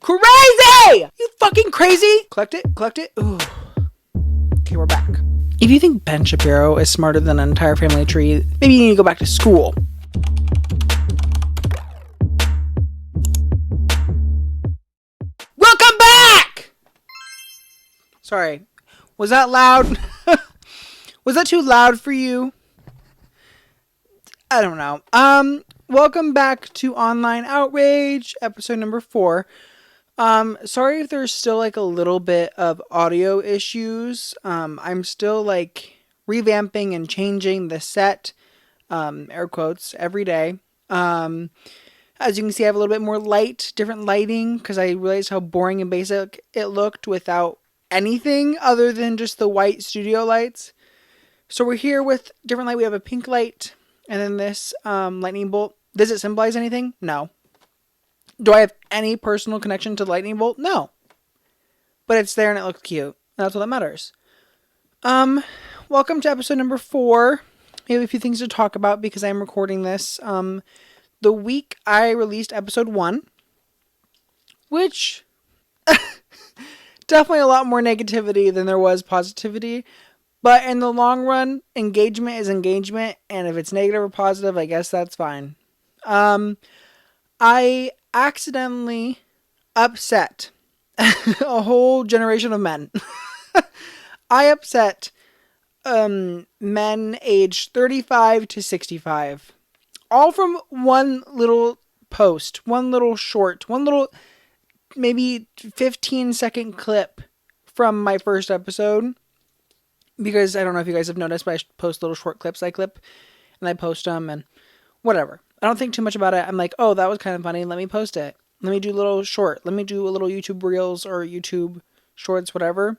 Crazy! You fucking crazy! Collect it. Ooh. Okay, we're back. If you think Ben Shapiro is smarter than an entire family tree, maybe you need to go back to school. Welcome back! Sorry. Was that loud? Was that too loud for you? I don't know. Welcome back to Online Outrage, episode number 4. Sorry if there's still like a little bit of audio issues. I'm still like revamping and changing the set, air quotes, every day. As you can see, I have a little bit more different lighting, because I realized how boring and basic it looked without anything other than just the white studio lights. So we're here with different light. We have a pink light, and then this lightning bolt. Does it symbolize anything? No. Do I have any personal connection to the lightning bolt? No. But it's there and it looks cute. That's what that matters. Welcome to episode number 4. We have a few things to talk about because I'm recording this the week I released episode 1, which definitely a lot more negativity than there was positivity. But in the long run, engagement is engagement, and if it's negative or positive, I guess that's fine. I accidentally upset a whole generation of men. I upset men aged 35 to 65. All from one little post, one little short, one little maybe 15-second clip from my first episode. Because I don't know if you guys have noticed, but I post little short clips I clip. And I post them and whatever. I don't think too much about it. I'm like, oh, that was kind of funny. Let me post it. Let me do a little short. Let me do a little YouTube Reels or YouTube Shorts, whatever.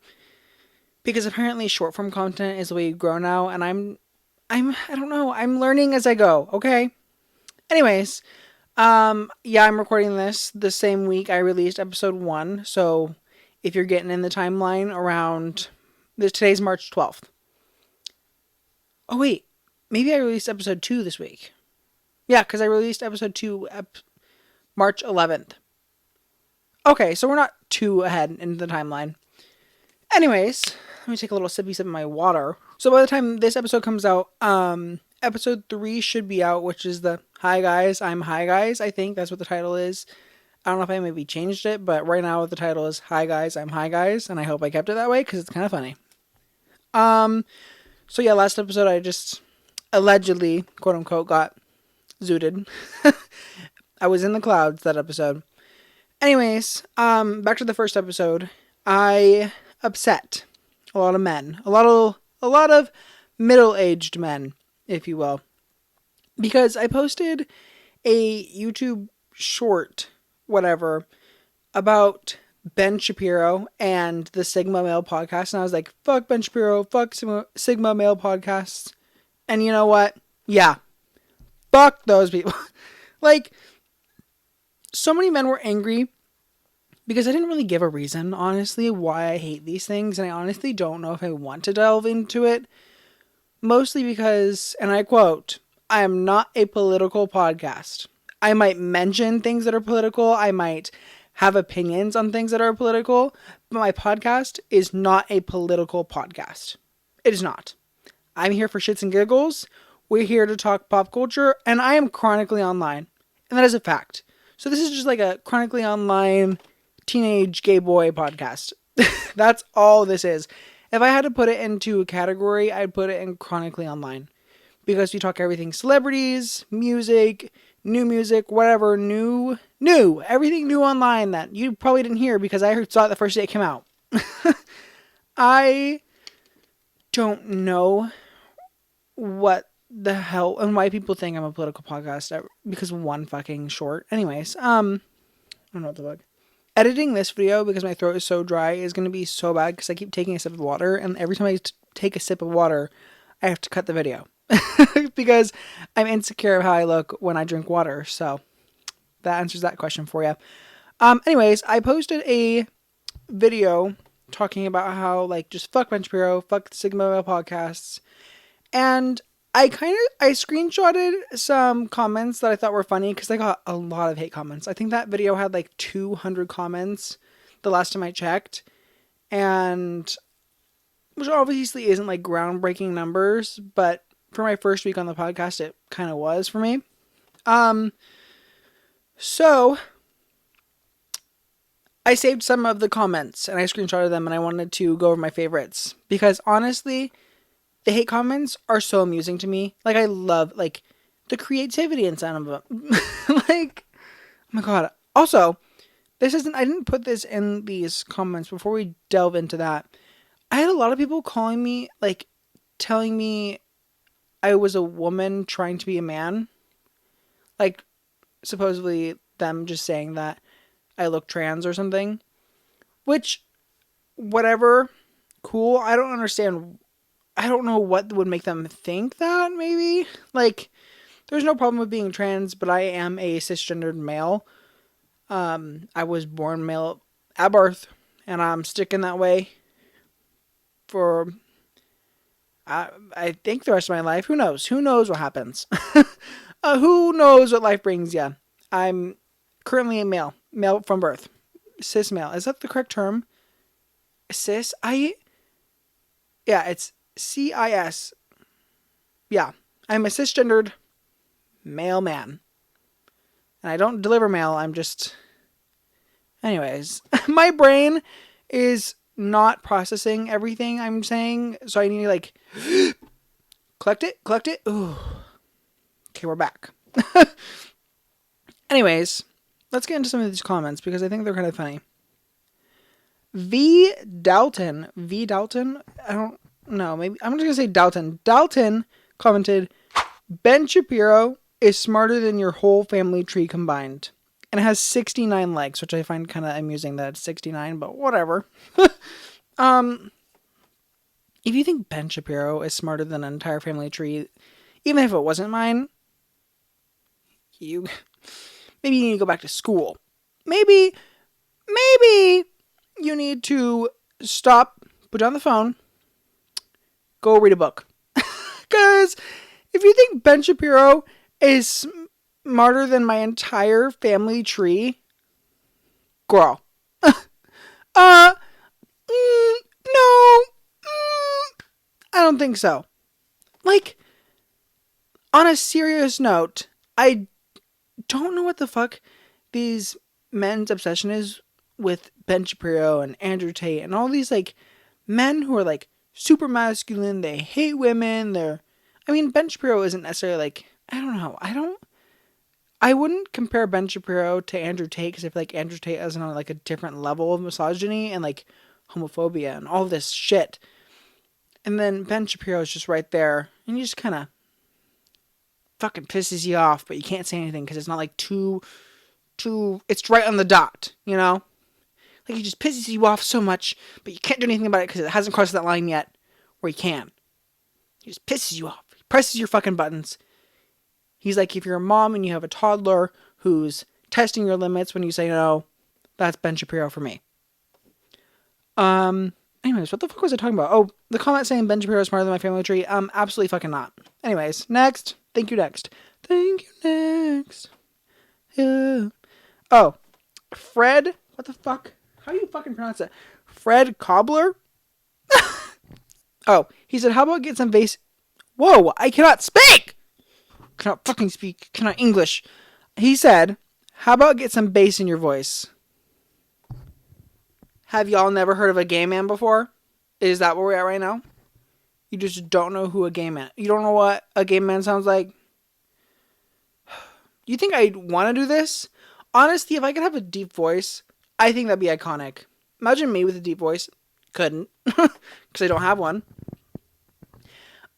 Because apparently short form content is the way you grow now. And I don't know. I'm learning as I go. Okay. Anyways. I'm recording this the same week I released episode 1. So if you're getting in the timeline around today's March 12th. Oh wait. Maybe I released episode 2 this week. Yeah, because I released episode 2 March 11th. Okay, so we're not too ahead into the timeline. Anyways, let me take a little sippy sip of my water. So by the time this episode comes out, episode 3 should be out, which is the Hi Guys, I'm Hi Guys. I think that's what the title is. I don't know if I maybe changed it, but right now the title is Hi Guys, I'm Hi Guys, and I hope I kept it that way because it's kind of funny. So yeah, last episode I just allegedly, quote unquote, got zooted. I was in the clouds that episode. Anyways, back to the first episode. I upset a lot of men. A lot of middle-aged men, if you will. Because I posted a YouTube short, whatever, about Ben Shapiro and the Sigma Male podcast. And I was like, fuck Ben Shapiro, fuck Sigma Male podcasts. And you know what? Yeah. Fuck those people. Like, so many men were angry because I didn't really give a reason, honestly, why I hate these things. And I honestly don't know if I want to delve into it. Mostly because, and I quote, I am not a political podcast. I might mention things that are political. I might have opinions on things that are political. But my podcast is not a political podcast. It is not. I'm here for shits and giggles. We're here to talk pop culture. And I am chronically online. And that is a fact. So this is just like a chronically online teenage gay boy podcast. That's all this is. If I had to put it into a category, I'd put it in chronically online. Because we talk everything celebrities, music, new music, whatever, new, everything new online that you probably didn't hear because I saw it the first day it came out. I don't know what the hell and why people think I'm a political podcast because of one fucking short. Anyways, I don't know what the fuck. Editing this video because my throat is so dry is going to be so bad because I keep taking a sip of water, and every time I take a sip of water, I have to cut the video because I'm insecure of how I look when I drink water. So that answers that question for you. Anyways, I posted a video talking about how, like, just fuck Ben Shapiro, fuck the Sigma Male podcasts. And I screenshotted some comments that I thought were funny because I got a lot of hate comments. I think that video had like 200 comments the last time I checked, and which obviously isn't like groundbreaking numbers, but for my first week on the podcast, it kind of was for me. So I saved some of the comments and I screenshotted them, and I wanted to go over my favorites because honestly, the hate comments are so amusing to me. Like, I love, like, the creativity in some of them. Like, oh my god. Also, I didn't put this in these comments before we delve into that. I had a lot of people calling me, like, telling me I was a woman trying to be a man. Like, supposedly them just saying that I look trans or something. Which, whatever, cool. I don't understand. I don't know what would make them think that, maybe. Like, there's no problem with being trans, but I am a cisgendered male. I was born male at birth, and I'm sticking that way for, I think, the rest of my life. Who knows? Who knows what happens? Who knows what life brings you? I'm currently a male from birth. Cis male. Is that the correct term? Cis? Yeah, it's CIS. Yeah, I'm a cisgendered male man. And I don't deliver mail, I'm just... Anyways, my brain is not processing everything I'm saying, so I need to, like, collect it. Ooh. Okay, we're back. Anyways, let's get into some of these comments because I think they're kind of funny. V. Dalton, I don't know, maybe, I'm just going to say Dalton. Dalton commented, Ben Shapiro is smarter than your whole family tree combined. And it has 69 likes, which I find kind of amusing that it's 69, but whatever. If you think Ben Shapiro is smarter than an entire family tree, even if it wasn't mine, maybe you need to go back to school. Maybe you need to stop, put down the phone, go read a book. Because if you think Ben Shapiro is smarter than my entire family tree, girl. No. I don't think so. Like, on a serious note, I don't know what the fuck these men's obsession is with Ben Shapiro and Andrew Tate and all these, like, men who are, like, super masculine. They hate women. Ben Shapiro isn't necessarily, like, I don't know. I wouldn't compare Ben Shapiro to Andrew Tate because I feel like Andrew Tate is on, like, a different level of misogyny and, like, homophobia and all this shit. And then Ben Shapiro is just right there, and he just kind of fucking pisses you off, but you can't say anything because it's not, like, too, it's right on the dot, you know? Like, he just pisses you off so much, but you can't do anything about it because it hasn't crossed that line yet where he can. He just pisses you off. He presses your fucking buttons. He's like, if you're a mom and you have a toddler who's testing your limits when you say no, that's Ben Shapiro for me. Anyways, what the fuck was I talking about? Oh, the comment saying Ben Shapiro is smarter than my family tree. Absolutely fucking not. Anyways, next. Thank you, next. Yeah. Oh, Fred. What the fuck? How do you fucking pronounce it? Fred Cobbler? Oh, he said, how about get some bass? Whoa, I cannot speak! Cannot fucking speak. Cannot English. He said, how about get some bass in your voice? Have y'all never heard of a gay man before? Is that where we're at right now? You just don't know who a gay man... You don't know what a gay man sounds like? You think I'd want to do this? Honestly, if I could have a deep voice, I think that'd be iconic. Imagine me with a deep voice. Couldn't. Because I don't have one.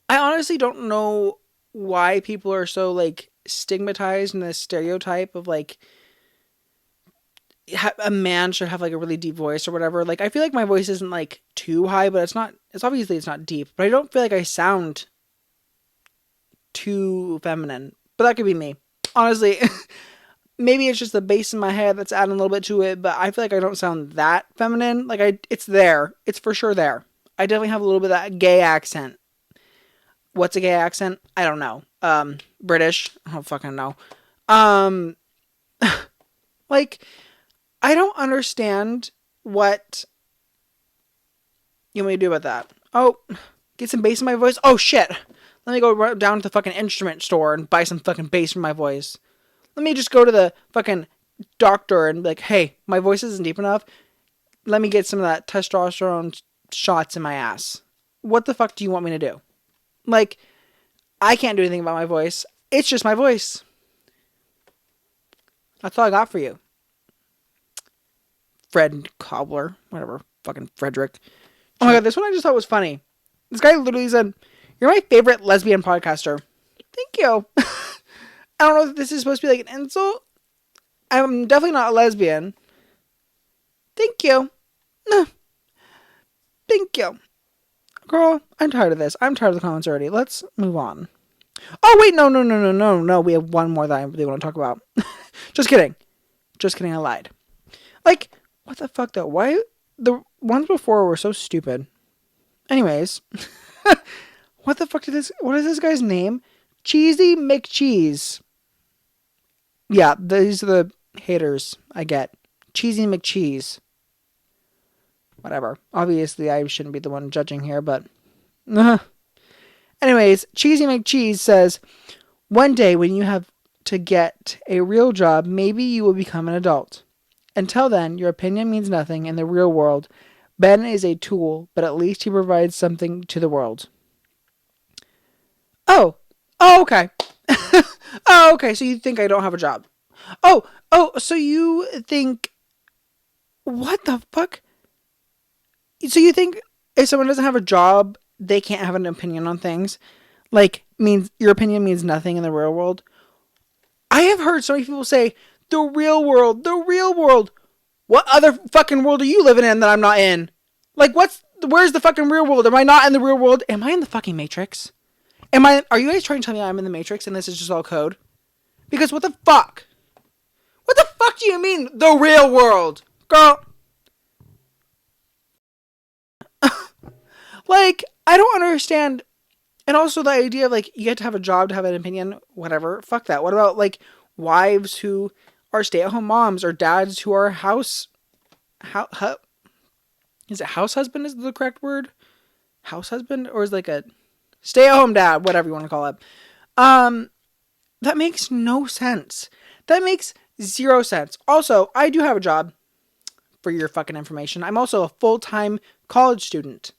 I honestly don't know why people are so, like, stigmatized in this stereotype of, like, a man should have, like, a really deep voice or whatever. Like, I feel like my voice isn't, like, too high, but it's obviously not deep. But I don't feel like I sound too feminine. But that could be me. Honestly, maybe it's just the bass in my head that's adding a little bit to it, but I feel like I don't sound that feminine. Like, it's there. It's for sure there. I definitely have a little bit of that gay accent. What's a gay accent? I don't know. British? I don't fucking know. Um, like, I don't understand what you want me to do about that. Oh, get some bass in my voice? Oh, shit. Let me go down to the fucking instrument store and buy some fucking bass for my voice. Let me just go to the fucking doctor and be like, hey, my voice isn't deep enough. Let me get some of that testosterone shots in my ass. What the fuck do you want me to do? Like, I can't do anything about my voice. It's just my voice. That's all I got for you. Fred Cobbler. Whatever. Fucking Frederick. Oh my god, this one I just thought was funny. This guy literally said, "You're my favorite lesbian podcaster." Thank you. I don't know if this is supposed to be like an insult. I'm definitely not a lesbian. Thank you. No. Thank you. Girl, I'm tired of this. I'm tired of the comments already. Let's move on. Oh, wait, no. We have one more that I really want to talk about. Just kidding. I lied. Like, what the fuck, though? Why? The ones before were so stupid. Anyways. What the fuck what is this guy's name? Cheesy McCheese. Yeah, these are the haters I get. Cheesy McCheese. Whatever. Obviously, I shouldn't be the one judging here, but... Anyways, Cheesy McCheese says, one day when you have to get a real job, maybe you will become an adult. Until then, your opinion means nothing in the real world. Ben is a tool, but at least he provides something to the world. Oh, okay. Oh, okay, so you think I don't have a job. Oh, so you think... What the fuck? So you think if someone doesn't have a job, they can't have an opinion on things? Like, means your opinion means nothing in the real world? I have heard so many people say, the real world. What other fucking world are you living in that I'm not in? Like, where's the fucking real world? Am I not in the real world? Am I in the fucking Matrix? Are you guys trying to tell me I'm in the Matrix and this is just all code? Because what the fuck? What the fuck do you mean, the real world? Girl. Like, I don't understand. And also the idea of, like, you have to have a job to have an opinion. Whatever. Fuck that. What about, like, wives who are stay-at-home moms or dads who are is it house husband is the correct word? House husband? Or is like a stay-at-home dad, whatever you want to call it. That makes no sense. That makes zero sense. Also, I do have a job, for your fucking information. I'm also a full-time college student.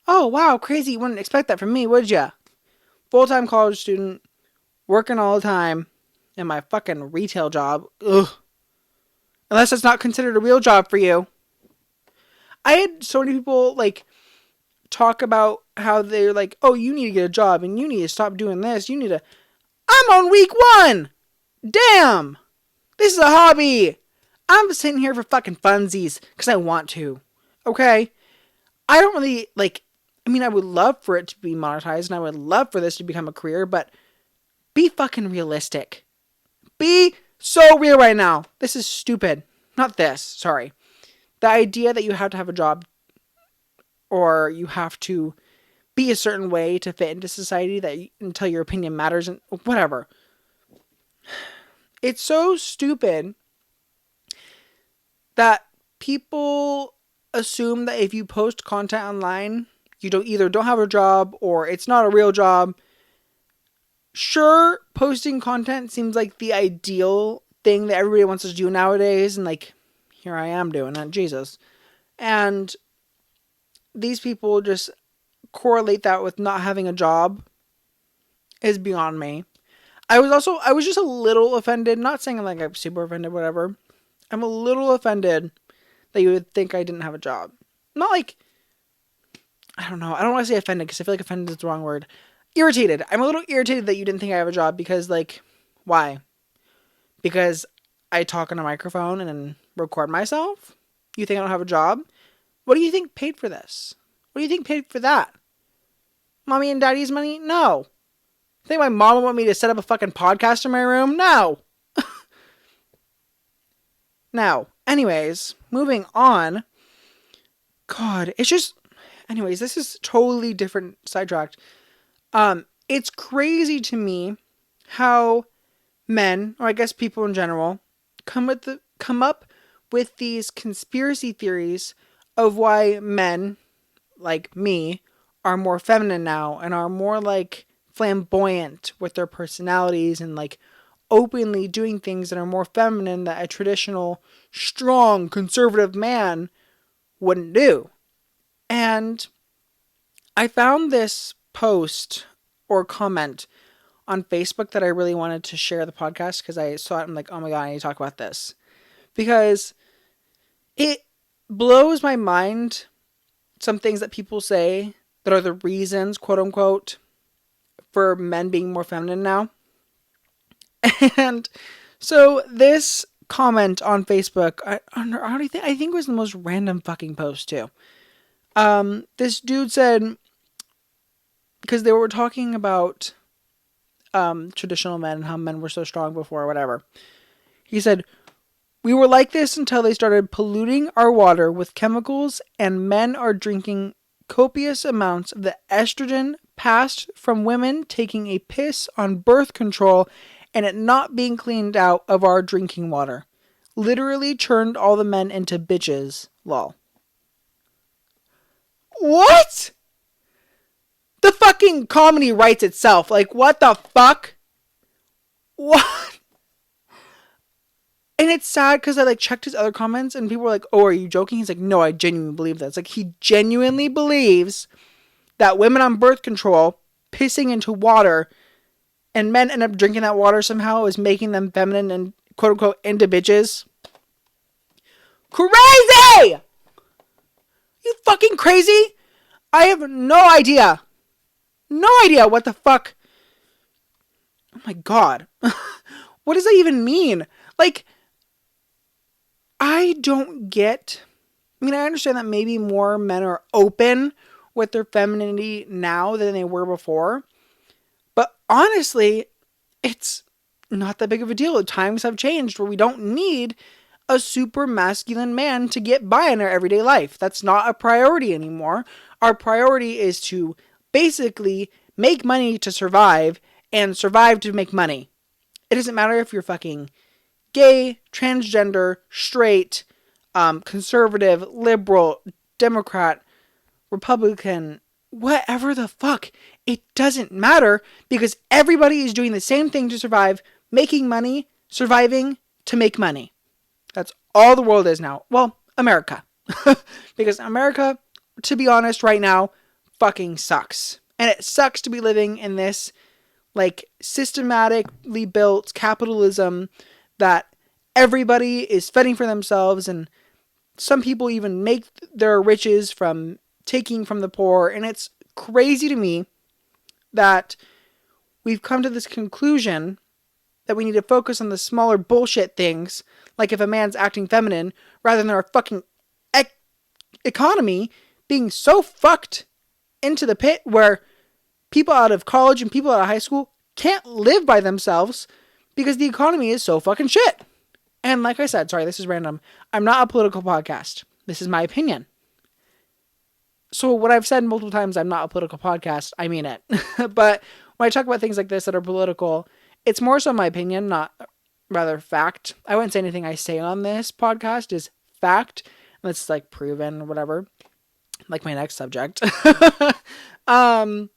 Oh, wow, crazy. You wouldn't expect that from me, would ya? Full-time college student, working all the time, in my fucking retail job. Ugh. Unless it's not considered a real job for you. I had so many people, like, talk about how they're like, oh, you need to get a job, and you need to stop doing this. I'm on week 1! Damn! This is a hobby! I'm sitting here for fucking funsies, because I want to. Okay? I don't really, I would love for it to be monetized, and I would love for this to become a career, but be fucking realistic. Be so real right now. This is stupid. Not this, sorry. The idea that you have to have a job, or you have to be a certain way to fit into society until your opinion matters, and whatever. It's so stupid that people assume that if you post content online, you don't have a job or it's not a real job. Sure, posting content seems like the ideal thing that everybody wants to do nowadays, and here I am doing it, Jesus. And these people just correlate that with not having a job is beyond me. I was just a little offended, not saying I'm super offended, whatever. I'm a little offended that you would think I didn't have a job. Not I don't know. I don't want to say offended because I feel like offended is the wrong word. Irritated. I'm a little irritated that you didn't think I have a job because, why? Because I talk on a microphone and then record myself? You think I don't have a job? What do you think paid for this? What do you think paid for that? Mommy and daddy's money? No. Think my mom would want me to set up a fucking podcast in my room? No. Now, anyways, moving on. God, it's just... anyways, this is totally different sidetracked. It's crazy to me how men, or I guess people in general, come up with these conspiracy theories of why men like me are more feminine now and are more like flamboyant with their personalities and like openly doing things that are more feminine that a traditional strong conservative man wouldn't do. And I found this post or comment on Facebook that I really wanted to share the podcast because I saw it and I'm like, oh my God, I need to talk about this. Because it blows my mind some things that people say that are the reasons, quote unquote, for men being more feminine now. And so this comment on Facebook, I think it was the most random fucking post too. This dude said, because they were talking about traditional men and how men were so strong before or whatever. He said, we were like this until they started polluting our water with chemicals and men are drinking copious amounts of the estrogen passed from women taking a piss on birth control and it not being cleaned out of our drinking water. Literally turned all the men into bitches. Lol. What? The fucking comedy writes itself. Like, what the fuck? What? And it's sad because I like checked his other comments and people were like, oh, are you joking? He's like, no, I genuinely believe that. It's like he genuinely believes that women on birth control pissing into water and men end up drinking that water somehow is making them feminine and quote unquote into bitches. Crazy! You fucking crazy? I have no idea. No idea what the fuck. Oh my God. What does that even mean? Like, I don't get. I mean, I understand that maybe more men are open with their femininity now than they were before. But honestly, it's not that big of a deal. The times have changed where we don't need a super masculine man to get by in our everyday life. That's not a priority anymore. Our priority is to basically make money to survive and survive to make money. It doesn't matter if you're fucking gay, transgender, straight, conservative, liberal, Democrat, Republican, whatever the fuck. It doesn't matter because everybody is doing the same thing to survive, making money, surviving to make money. That's all the world is now. Well, America. Because America, to be honest, right now, fucking sucks. And it sucks to be living in this, like, systematically built capitalism that everybody is fending for themselves, and some people even make their riches from taking from the poor. And it's crazy to me that we've come to this conclusion that we need to focus on the smaller bullshit things, like if a man's acting feminine, rather than our fucking economy being so fucked into the pit where people out of college and people out of high school can't live by themselves because the economy is so fucking shit. And like I said, sorry, this is random. I'm not a political podcast. This is my opinion. So what I've said multiple times, I'm not a political podcast, I mean it. But when I talk about things like this that are political, it's more so my opinion, not rather fact. I wouldn't say anything I say on this podcast is fact. It's like proven or whatever. Like my next subject. I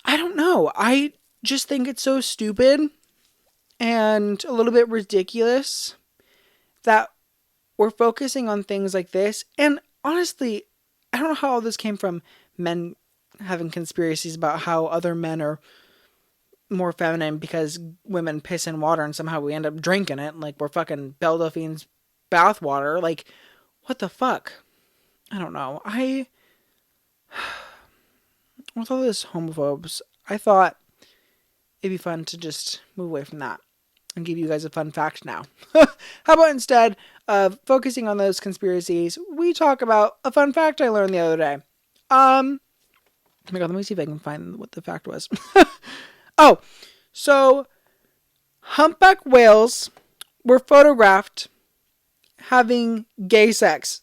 don't know. I just think it's so stupid and a little bit ridiculous that we're focusing on things like this. And honestly, I don't know how all this came from men having conspiracies about how other men are more feminine because women piss in water and somehow we end up drinking it. Like we're fucking Belle Delphine's bathwater. Like, what the fuck? I don't know. With all this homophobes, I thought it'd be fun to just move away from that and give you guys a fun fact now. How about instead of focusing on those conspiracies, we talk about a fun fact I learned the other day. Oh my God, let me see if I can find what the fact was. Oh, so humpback whales were photographed having gay sex.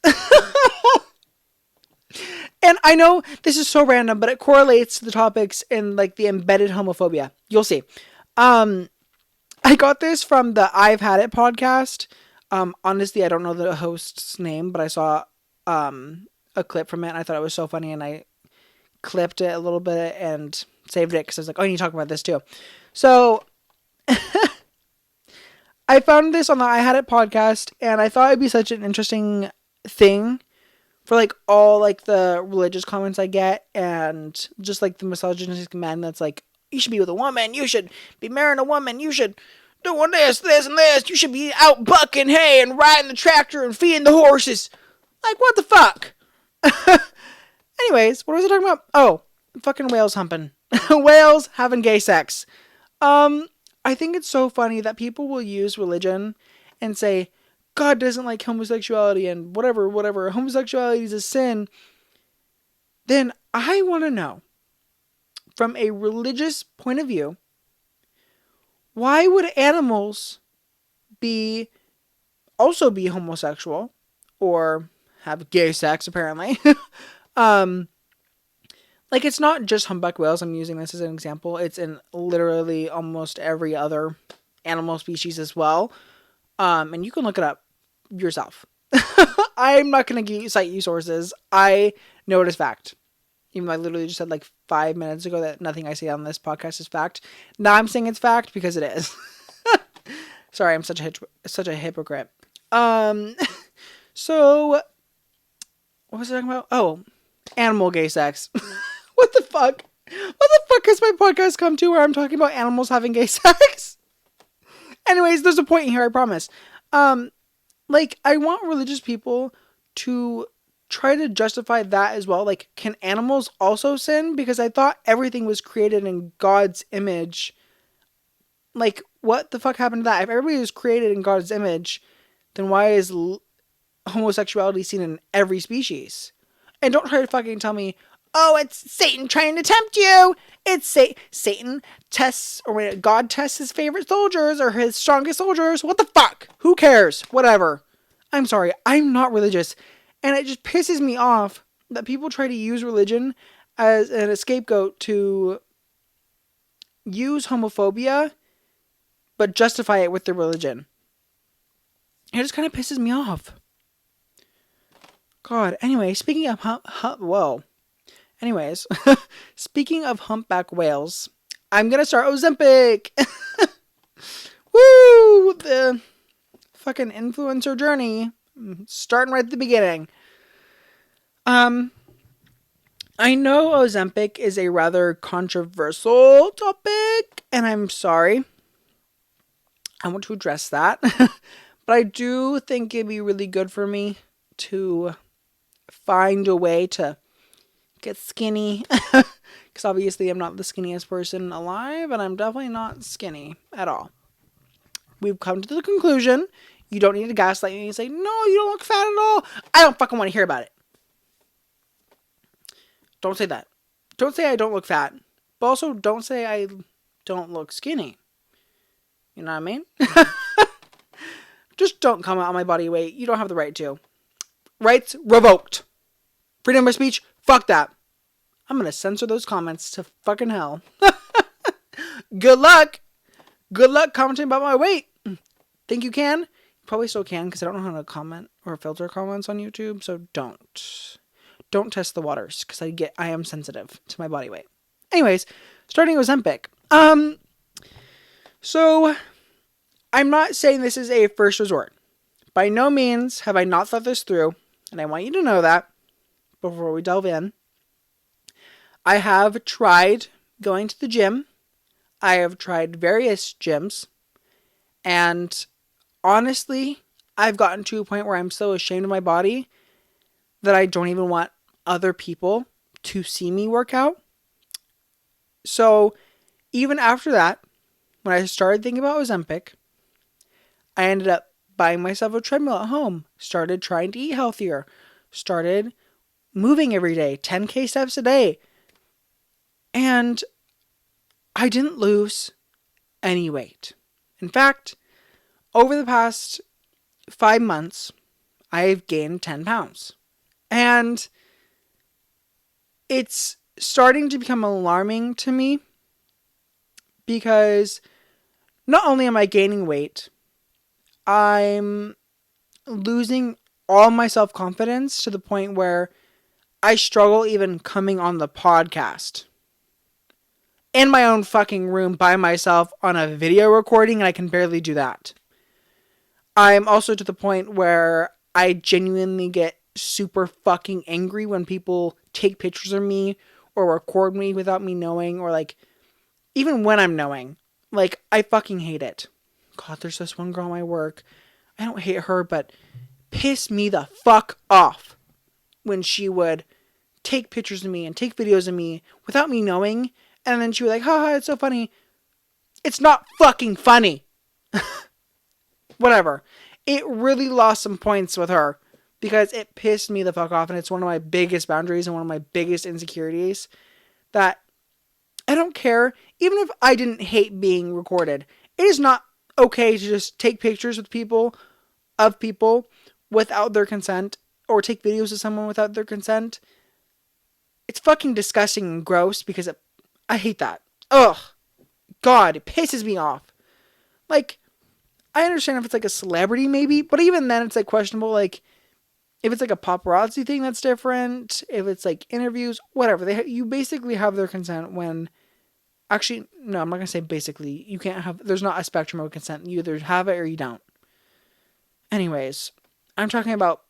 And I know this is so random, but it correlates to the topics in like the embedded homophobia. You'll see. I got this from the I've Had It podcast. Honestly, I don't know the host's name, but I saw a clip from it and I thought it was so funny and I clipped it a little bit and saved it because I was like, oh, I need to talk about this too. So I found this on the I Had It podcast and I thought it'd be such an interesting thing for like all like the religious comments I get and just like the misogynistic men that's like, you should be with a woman, you should be marrying a woman, you should doing this, this, and this, you should be out bucking hay and riding the tractor and feeding the horses. Like, what the fuck? Anyways, what was I talking about? Oh, fucking whales humping. Whales having gay sex. I think it's so funny that people will use religion and say, God doesn't like homosexuality and whatever, homosexuality is a sin. Then I want to know, from a religious point of view, why would animals also be homosexual or have gay sex apparently? Like it's not just humpback whales. I'm using this as an example. It's in literally almost every other animal species as well. And you can look it up yourself. I'm not going to cite you sources. I know it is fact. Even though I literally just said like 5 minutes ago that nothing I say on this podcast is fact. Now I'm saying it's fact because it is. Sorry, I'm such a hypocrite. So what was I talking about? Oh, animal gay sex. What the fuck? What the fuck has my podcast come to where I'm talking about animals having gay sex? Anyways, there's a point here, I promise. Like, I want religious people to try to justify that as well. Like, can animals also sin? Because I thought everything was created in God's image. Like, what the fuck happened to that? If everybody was created in God's image, then why is homosexuality seen in every species? And don't try to fucking tell me, oh, it's Satan trying to tempt you. It's Satan tests, or God tests his favorite soldiers or his strongest soldiers. What the fuck? Who cares? Whatever. I'm sorry. I'm not religious. And it just pisses me off that people try to use religion as a scapegoat to use homophobia, but justify it with their religion. It just kind of pisses me off. God. Anyway, speaking of Anyways, speaking of humpback whales, I'm going to start Ozempic. Woo! The fucking influencer journey. Starting right at the beginning. I know Ozempic is a rather controversial topic, and I'm sorry. I want to address that. But I do think it'd be really good for me to find a way to get skinny. Because obviously I'm not the skinniest person alive, and I'm definitely not skinny at all. We've come to the conclusion, you don't need to gaslight me and say, no, you don't look fat at all. I don't fucking want to hear about it. Don't say that. Don't say I don't look fat. But also don't say I don't look skinny. You know what I mean? Just don't comment on my body weight. You don't have the right to. Rights revoked. Freedom of speech, fuck that. I'm going to censor those comments to fucking hell. Good luck. Good luck commenting about my weight. Think you can? You probably still can because I don't know how to comment or filter comments on YouTube. So don't. Don't test the waters because I am sensitive to my body weight. Anyways, starting Ozempic. So I'm not saying this is a first resort. By no means have I not thought this through, and I want you to know that before we delve in. I have tried going to the gym. I have tried various gyms. And honestly, I've gotten to a point where I'm so ashamed of my body that I don't even want other people to see me work out. So even after that, when I started thinking about Ozempic, I ended up buying myself a treadmill at home, started trying to eat healthier, started moving every day, 10K steps a day. And I didn't lose any weight. In fact, over the past 5 months, I've gained 10 pounds. And it's starting to become alarming to me because not only am I gaining weight, I'm losing all my self-confidence to the point where I struggle even coming on the podcast. In my own fucking room by myself on a video recording, and I can barely do that. I'm also to the point where I genuinely get super fucking angry when people take pictures of me or record me without me knowing, or like, even when I'm knowing. Like, I fucking hate it. God, there's this one girl at my work. I don't hate her, but piss me the fuck off when she would take pictures of me and take videos of me without me knowing, and then she would like, haha, it's so funny. It's not fucking funny. Whatever. It really lost some points with her because it pissed me the fuck off, and it's one of my biggest boundaries and one of my biggest insecurities that I don't care. Even if I didn't hate being recorded, it is not okay to just take pictures with people, of people, without their consent, or take videos of someone without their consent. It's fucking disgusting and gross because I hate that. Ugh. God, it pisses me off. Like, I understand if it's like a celebrity maybe, but even then it's like questionable. Like, if it's like a paparazzi thing, that's different. If it's like interviews, whatever. You basically have their consent when... Actually, no, I'm not going to say basically. You can't have... There's not a spectrum of consent. You either have it or you don't. Anyways, I'm talking about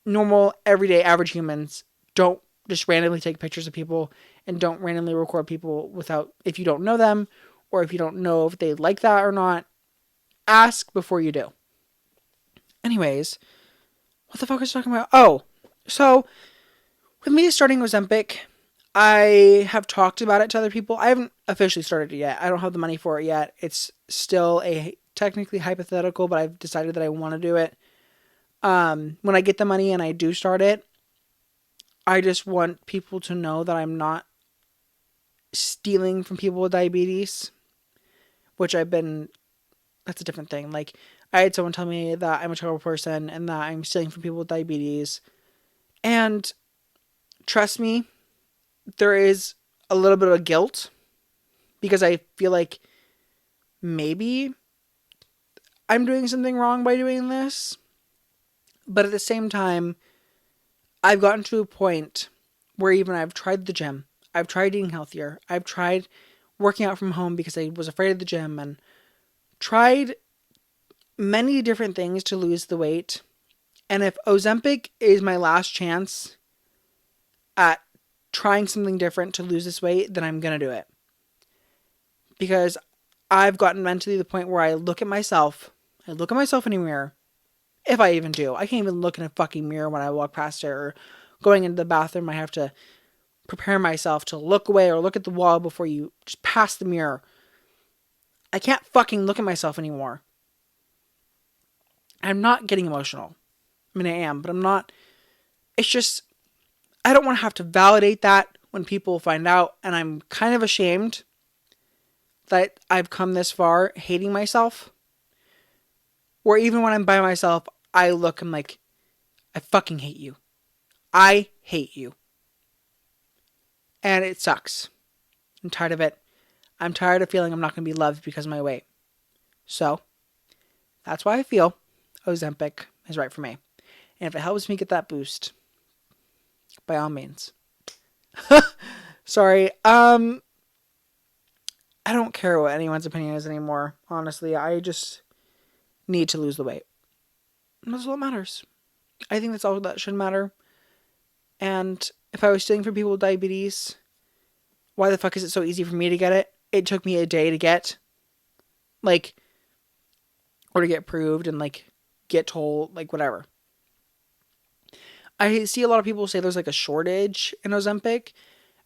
normal, everyday, average humans. Don't just randomly take pictures of people, and don't randomly record people without... If you don't know them, or if you don't know if they like that or not, ask before you do. Anyways, what the fuck was I talking about? Oh, so with me starting Ozempic, I have talked about it to other people. I haven't officially started it yet. I don't have the money for it yet. It's still a technically hypothetical, but I've decided that I want to do it. When I get the money and I do start it, I just want people to know that I'm not stealing from people with diabetes, which that's a different thing. Like, I had someone tell me that I'm a terrible person and that I'm stealing from people with diabetes. And trust me, there is a little bit of guilt because I feel like maybe I'm doing something wrong by doing this. But at the same time, I've gotten to a point where even I've tried the gym. I've tried eating healthier. I've tried working out from home because I was afraid of the gym, and tried many different things to lose the weight. And if Ozempic is my last chance at trying something different to lose this weight, then I'm going to do it. Because I've gotten mentally to the point where I look at myself in a mirror. If I even do. I can't even look in a fucking mirror when I walk past it, or going into the bathroom. I have to prepare myself to look away or look at the wall before you just pass the mirror. I can't fucking look at myself anymore. I'm not getting emotional. I mean, I am, but I'm not. It's just, I don't want to have to validate that when people find out, and I'm kind of ashamed that I've come this far hating myself. Or even when I'm by myself, I look and like, I fucking hate you. I hate you. And it sucks. I'm tired of it. I'm tired of feeling I'm not going to be loved because of my weight. So, that's why I feel Ozempic is right for me. And if it helps me get that boost, by all means. Sorry. I don't care what anyone's opinion is anymore. Honestly, I just need to lose the weight. And that's all that matters. I think that's all that should matter. And if I was stealing from people with diabetes, why the fuck is it so easy for me to get it? It took me a day to get. Like, or to get approved and like get told, like whatever. I see a lot of people say there's like a shortage in Ozempic.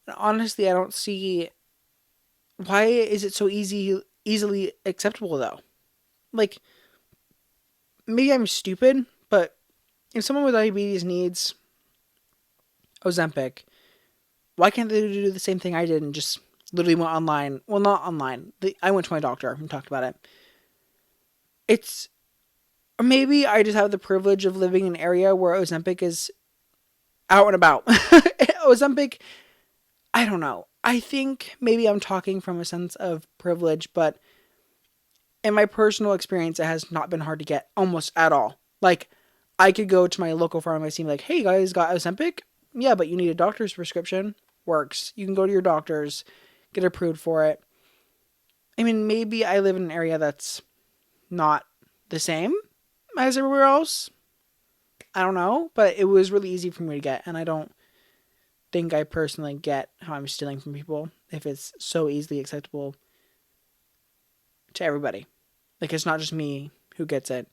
And honestly, I don't see why is it so easily acceptable though. Like, maybe I'm stupid, but if someone with diabetes needs Ozempic, why can't they do the same thing I did and just literally went online? Well, not online. I went to my doctor and talked about it. Or maybe I just have the privilege of living in an area where Ozempic is out and about. Ozempic I don't know. I think maybe I'm talking from a sense of privilege, but in my personal experience, it has not been hard to get almost at all. Like, I could go to my local pharmacy and be like, hey, you guys got Ozempic? Yeah, but you need a doctor's prescription. Works. You can go to your doctor's, get approved for it. I mean, maybe I live in an area that's not the same as everywhere else. I don't know, but it was really easy for me to get, and I don't think I personally get how I'm stealing from people if it's so easily acceptable to everybody. Like, it's not just me who gets it.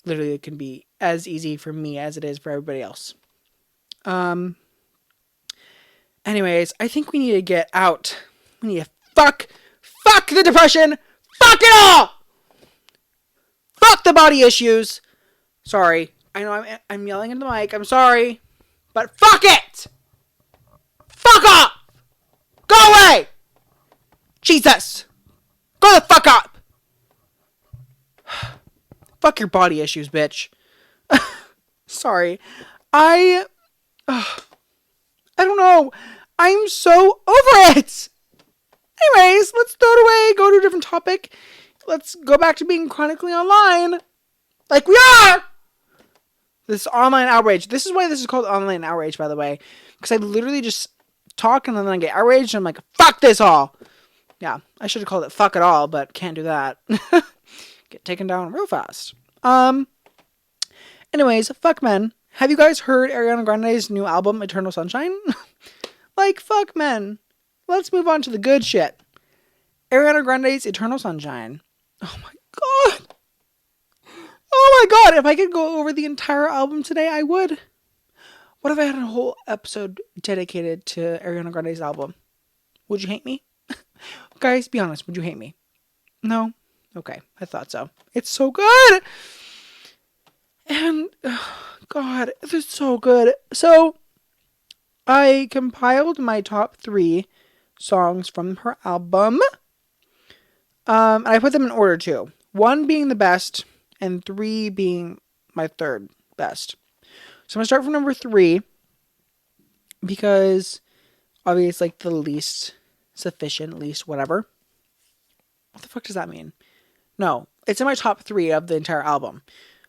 Literally, it can be as easy for me as it is for everybody else. Anyways, I think we need to get out. We need to fuck the depression, fuck it all! Fuck the body issues. Sorry. I know I'm yelling into the mic. I'm sorry. But fuck it! Fuck off! Go away! Jesus! Go the fuck up! Fuck your body issues, bitch. Sorry. I don't know. I'm so over it! Anyways, let's throw it away, go to a different topic. Let's go back to being chronically online. Like we are! This online outrage. This is why this is called online outrage, by the way. Because I literally just talk and then I get outraged and I'm like, fuck this all. Yeah, I should have called it fuck it all, but can't do that. Get taken down real fast. Anyways, fuck men. Have you guys heard Ariana Grande's new album, Eternal Sunshine? Like, fuck men. Let's move on to the good shit. Ariana Grande's Eternal Sunshine. Oh my god. Oh my god. If I could go over the entire album today, I would. What if I had a whole episode dedicated to Ariana Grande's album? Would you hate me? Guys, be honest. Would you hate me? No? Okay. I thought so. It's so good. And, oh god, it's so good. So, I compiled my top 3 songs from her album. And I put them in order too. 1 being the best, and 3 being my third best. So I'm going to start from number 3, because obviously it's like the least sufficient, least whatever. What the fuck does that mean? No, it's in my top 3 of the entire album.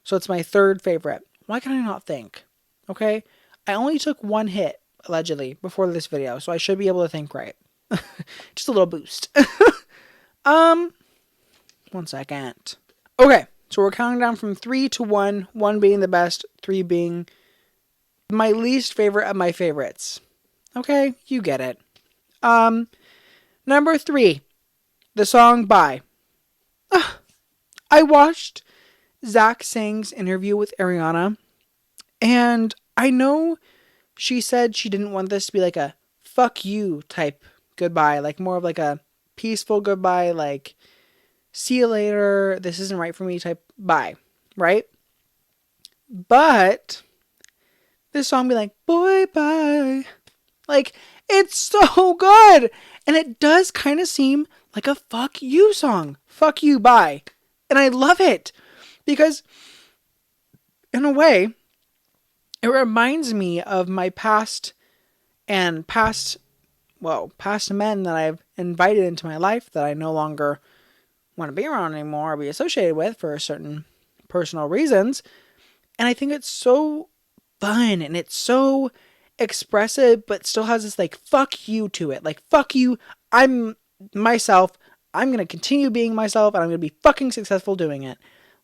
So it's my third favorite. Why can I not think? Okay? I only took 1 hit, allegedly, before this video, so I should be able to think right. Just a little boost. 1 second. Okay, so we're counting down from 3 to 1. 1 being the best, 3 being my least favorite of my favorites. Okay, you get it. Number 3, the song Bye. I watched Zach Sang's interview with Ariana, and I know she said she didn't want this to be like a fuck you type goodbye, like more of like a peaceful goodbye, like see you later, this isn't right for me type bye, right? But this song be like, boy, bye. Like, it's so good. And it does kind of seem like a fuck you song. Fuck you, bye. And I love it. Because, in a way, it reminds me of my past men that I've invited into my life that I no longer want to be around anymore or be associated with for certain personal reasons. And I think it's so fun and it's so expressive, but still has this like fuck you to it. Like, fuck you, I'm myself, I'm going to continue being myself, and I'm going to be fucking successful doing it.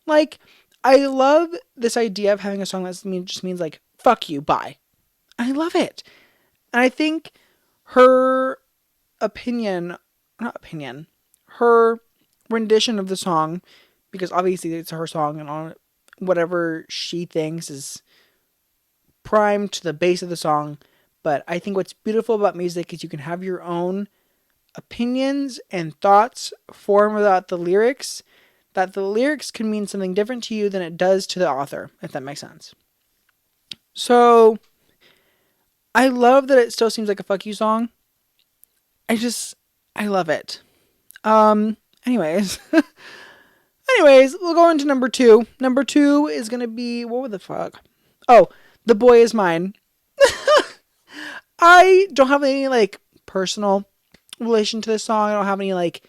Like, I love this idea of having a song that just means like, fuck you, bye. I love it. And I think her her rendition of the song, because obviously it's her song and on whatever she thinks is primed to the base of the song. But I think what's beautiful about music is you can have your own opinions and thoughts form without the lyrics, that the lyrics can mean something different to you than it does to the author, if that makes sense. So, I love that it still seems like a fuck you song. I love it. Anyways, we'll go into number 2. Number 2 is going to be, what the fuck? Oh, The Boy Is Mine. I don't have any, like, personal relation to this song. I don't have any like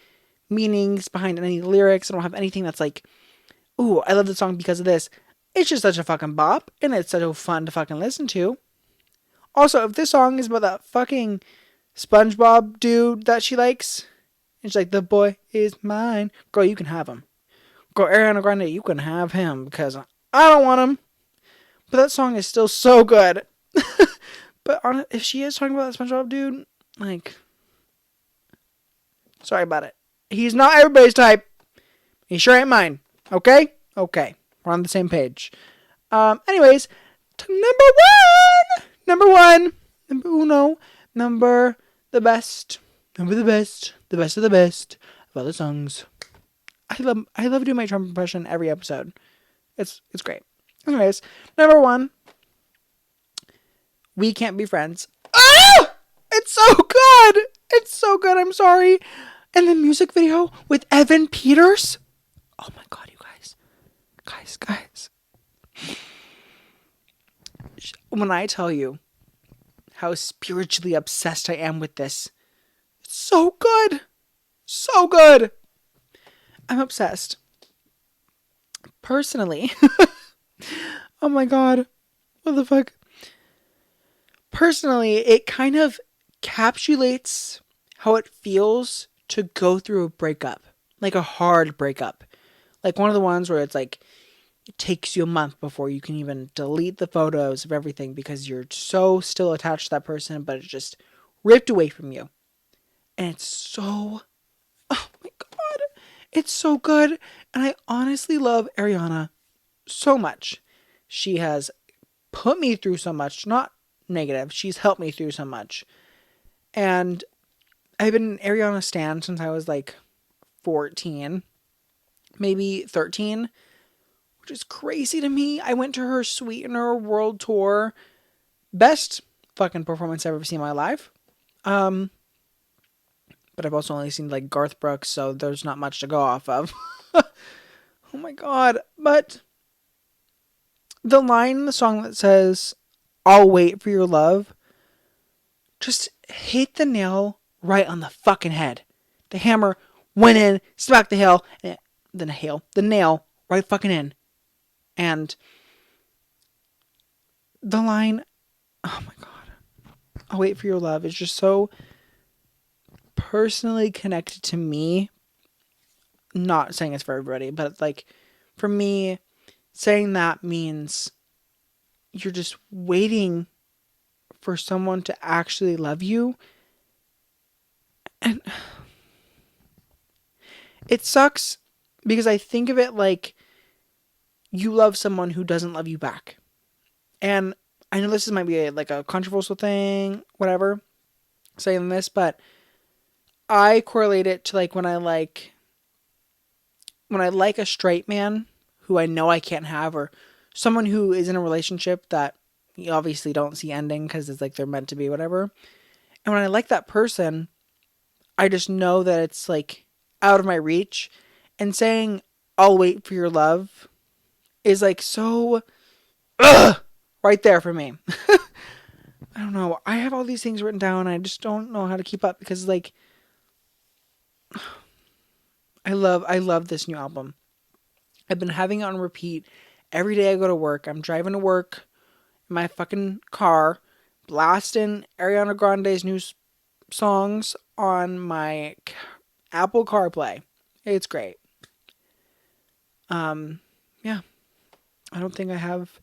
meanings behind any lyrics. I don't have anything that's like, ooh, I love this song because of this. It's just such a fucking bop, and it's so fun to fucking listen to. Also, if this song is about that fucking SpongeBob dude that she likes, and she's like, the boy is mine. Girl, you can have him. Girl, Ariana Grande, you can have him because I don't want him. But that song is still so good. But if she is talking about that SpongeBob dude, like, sorry about it. He's not everybody's type. He sure ain't mine. Okay? Okay. We're on the same page. Anyways, number one, number uno, number the best of the best of all the songs. I love doing my Trump impression every episode. It's great. Anyways, number one, We Can't Be Friends. Ah! It's so good. It's so good. I'm sorry. And the music video with Evan Peters. Oh my God, you guys. Guys. When I tell you how spiritually obsessed I am with this, it's so good. So good. I'm obsessed. Personally. Oh my God. What the fuck? Personally, it kind of encapsulates how it feels to go through a breakup. Like a hard breakup. Like one of the ones where it's like, it takes you a month before you can even delete the photos of everything because you're so still attached to that person, but it's just ripped away from you. And it's so, oh my God, it's so good. And I honestly love Ariana so much. She has put me through so much, not negative. She's helped me through so much. And I've been an Ariana stan since I was like 14, maybe 13, which is crazy to me. I went to her Sweetener World Tour. Best fucking performance I've ever seen in my life. But I've also only seen like Garth Brooks, so there's not much to go off of. Oh my God. But the line in the song that says, I'll wait for your love, just hit the nail right on the fucking head. The hammer went in, smacked the nail right fucking in. And the line, oh my God, I'll wait for your love is just so personally connected to me. Not saying it's for everybody, but like for me, saying that means you're just waiting for someone to actually love you. And it sucks because I think of it like you love someone who doesn't love you back. And I know this might be like a controversial thing, whatever, saying this, but I correlate it to like when I like a straight man who I know I can't have, or someone who is in a relationship that you obviously don't see ending because it's like they're meant to be, whatever. And when I like that person, I just know that it's like out of my reach. And saying, I'll wait for your love is like so right there for me. I don't know. I have all these things written down. I just don't know how to keep up because like I love this new album. I've been having it on repeat every day I go to work. I'm driving to work in my fucking car, blasting Ariana Grande's new songs on my Apple CarPlay. It's great. Yeah. I don't think I have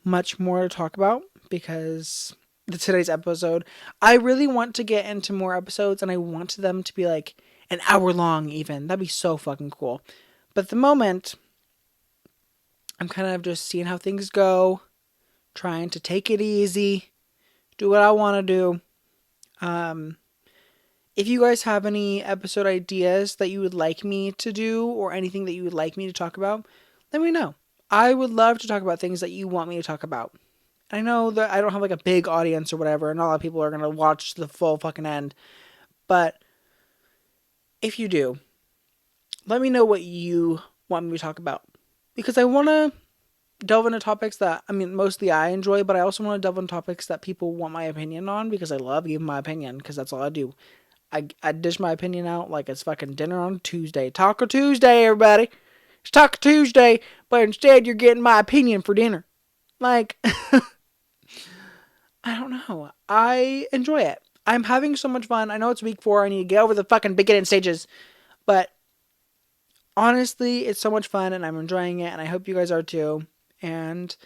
much more to talk about because today's episode, I really want to get into more episodes and I want them to be like an hour long even. That'd be so fucking cool. But at the moment, I'm kind of just seeing how things go, trying to take it easy, do what I want to do. If you guys have any episode ideas that you would like me to do or anything that you would like me to talk about, let me know. I would love to talk about things that you want me to talk about. I know that I don't have like a big audience or whatever, and not a lot of people are going to watch the full fucking end. But if you do, let me know what you want me to talk about. Because I want to delve into topics that, I mean, mostly I enjoy, but I also want to delve into topics that people want my opinion on, because I love giving my opinion, because that's all I do. I dish my opinion out like it's fucking dinner on Tuesday. Taco Tuesday, everybody. It's Taco Tuesday, but instead you're getting my opinion for dinner. Like, I don't know. I enjoy it. I'm having so much fun. I know it's week 4. I need to get over the fucking beginning stages. But honestly, it's so much fun and I'm enjoying it. And I hope you guys are too. And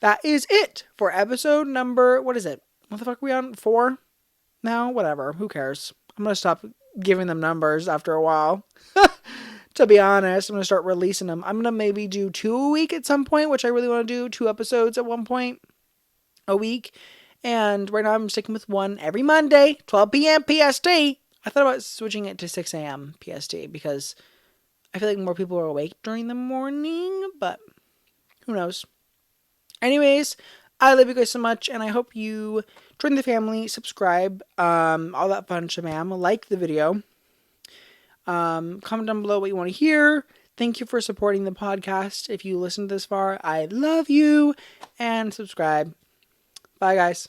that is it for episode number, what is it? What the fuck are we on? 4? Now? Whatever. Who cares? I'm going to stop giving them numbers after a while. To be honest, I'm going to start releasing them. I'm going to maybe do 2 a week at some point, which I really want to do. 2 episodes at one point a week. And right now I'm sticking with 1 every Monday, 12 p.m. PST. I thought about switching it to 6 a.m. PST because I feel like more people are awake during the morning, but who knows. Anyways, I love you guys so much, and I hope you join the family, subscribe, all that fun shamam, like the video, comment down below what you want to hear. Thank you for supporting the podcast. If you listened this far, I love you, and subscribe. Bye, guys.